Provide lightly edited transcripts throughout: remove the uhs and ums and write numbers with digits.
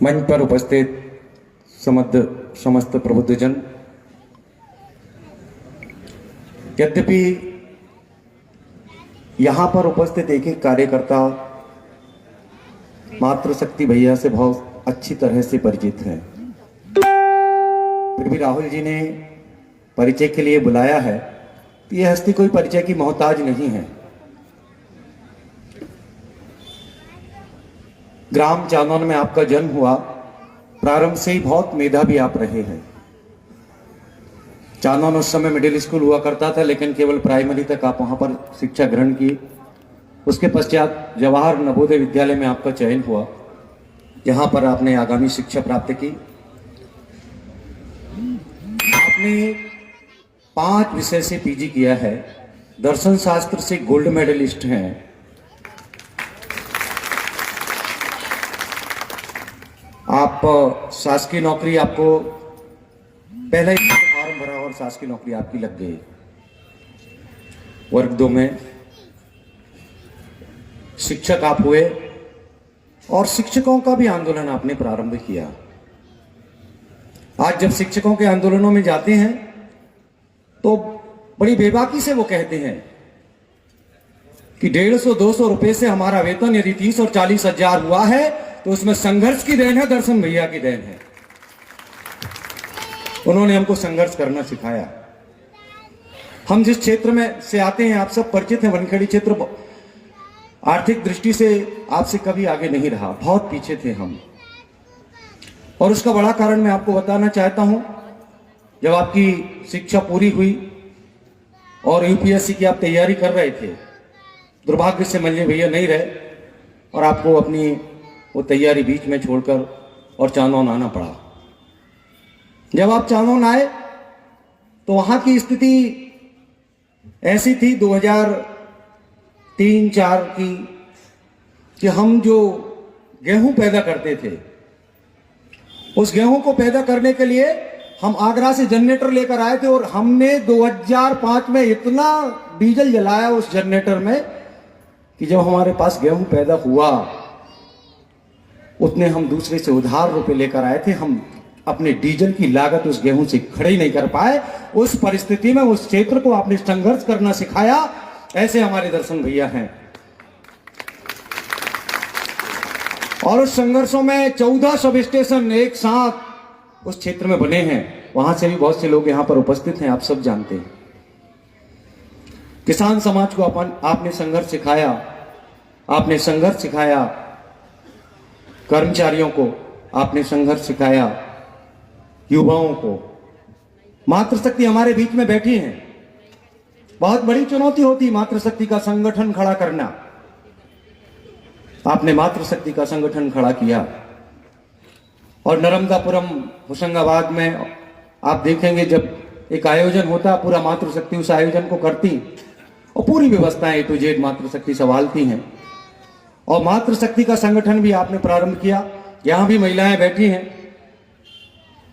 मंच पर उपस्थित समस्त प्रबुद्धजन, यद्यपि यहां पर उपस्थित एक एक कार्यकर्ता मातृशक्ति भैया से बहुत अच्छी तरह से परिचित है, फिर भी राहुल जी ने परिचय के लिए बुलाया है तो यह हस्ती कोई परिचय की मोहताज नहीं है। ग्राम चांदौन में आपका जन्म हुआ, प्रारंभ से ही बहुत मेधावी आप रहे हैं। चांदौन उस समय मिडिल स्कूल हुआ करता था, लेकिन केवल प्राइमरी तक आप वहां पर शिक्षा ग्रहण की। उसके पश्चात जवाहर नवोदय विद्यालय में आपका चयन हुआ, जहां पर आपने आगामी शिक्षा प्राप्त की। आपने 5 विषय से पीजी किया है, दर्शन शास्त्र से गोल्ड मेडलिस्ट हैं। आप शासकीय नौकरी, आपको पहले ही फॉर्म भरा और शासकीय नौकरी आपकी लग गई। वर्ग 2 में शिक्षक आप हुए और शिक्षकों का भी आंदोलन आपने प्रारंभ किया। आज जब शिक्षकों के आंदोलनों में जाते हैं तो बड़ी बेबाकी से वो कहते हैं कि 150-200 रुपए से हमारा वेतन यदि 30 और 40 हजार हुआ है तो उसमें संघर्ष की देन है, दर्शन भैया की देन है। उन्होंने हमको संघर्ष करना सिखाया। हम जिस क्षेत्र में से आते हैं, आप सब परिचित हैं, वनखेड़ी क्षेत्र आर्थिक दृष्टि से आपसे कभी आगे नहीं रहा, बहुत पीछे थे हम। और उसका बड़ा कारण मैं आपको बताना चाहता हूं। जब आपकी शिक्षा पूरी हुई और यूपीएससी की आप तैयारी कर रहे थे, दुर्भाग्य से मंजय भैया नहीं रहे और आपको अपनी वो तैयारी बीच में छोड़कर और चांदौन आना पड़ा। जब आप चांदौन आए तो वहां की स्थिति ऐसी थी 2003-04 की कि हम जो गेहूं पैदा करते थे, उस गेहूं को पैदा करने के लिए हम आगरा से जनरेटर लेकर आए थे और हमने 2005 में इतना डीजल जलाया उस जनरेटर में कि जब हमारे पास गेहूं पैदा हुआ उतने हम दूसरे से उधार रुपए लेकर आए थे। हम अपने डीजल की लागत उस गेहूं से खड़ी नहीं कर पाए। उस परिस्थिति में उस क्षेत्र को आपने संघर्ष करना सिखाया। ऐसे हमारे दर्शन भैया हैं और उस संघर्षों में 14 सब स्टेशन एक साथ उस क्षेत्र में बने हैं। वहां से भी बहुत से लोग यहां पर उपस्थित हैं, आप सब जानते हैं। किसान समाज को आपने संघर्ष सिखाया, आपने संघर्ष सिखाया। कर्मचारियों को आपने संघर्ष सिखाया, युवाओं को। मातृशक्ति हमारे बीच में बैठी है। बहुत बड़ी चुनौती होती मातृशक्ति का संगठन खड़ा करना। आपने मातृशक्ति का संगठन खड़ा किया और नर्मदापुरम होशंगाबाद में आप देखेंगे जब एक आयोजन होता, पूरा मातृशक्ति उस आयोजन को करती और पूरी व्यवस्थाएं A to Z मातृशक्ति संभालती हैं। और मातृशक्ति का संगठन भी आपने प्रारंभ किया। यहां भी महिलाएं बैठी हैं।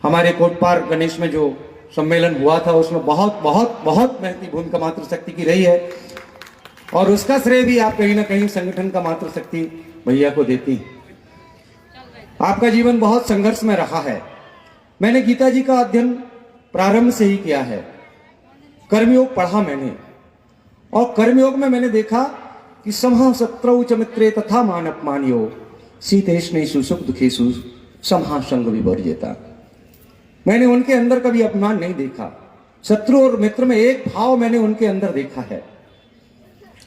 हमारे कोटपार गणेश में जो सम्मेलन हुआ था उसमें बहुत बहुत बहुत महती भूमिका मातृशक्ति की रही है और उसका श्रेय भी आप कहीं ना कहीं संगठन का मातृशक्ति भैया को देती। आपका जीवन बहुत संघर्ष में रहा है। मैंने गीता जी का अध्ययन प्रारंभ से ही किया है। कर्मयोग पढ़ा मैंने और कर्मयोग में मैंने देखा कि समः शत्रौ च मित्रे तथा मान अपमान्यो शीतेष्णेषु सुख दुखेषु समः संग विवर्जिता। मैंने उनके अंदर कभी अपमान नहीं देखा। शत्रु और मित्र में एक भाव मैंने उनके अंदर देखा है।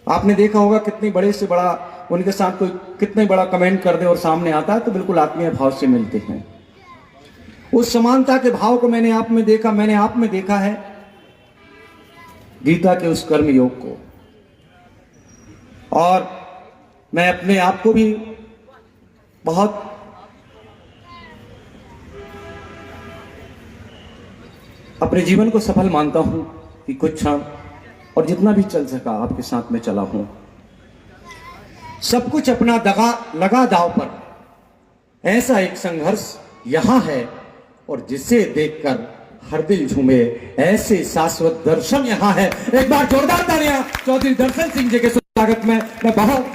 आपने देखा होगा कितनी बड़े से बड़ा उनके साथ कोई कितने बड़ा कमेंट कर दे और सामने आता है तो बिल्कुल आत्मीय भाव से मिलते हैं। उस समानता के भाव को मैंने आप में देखा, मैंने आप में देखा है गीता के उस कर्म योग को। और मैं अपने आप को भी बहुत अपने जीवन को सफल मानता हूं कि कुछ क्षण और जितना भी चल सका आपके साथ में चला हूं। सब कुछ अपना लगा दाव पर, ऐसा एक संघर्ष यहां है और जिसे देखकर हर दिल झूमे, ऐसे शाश्वत दर्शन यहां है। एक बार जोरदार तालियां चौधरी दर्शन सिंह जी के स्वागत में। मैं बहुत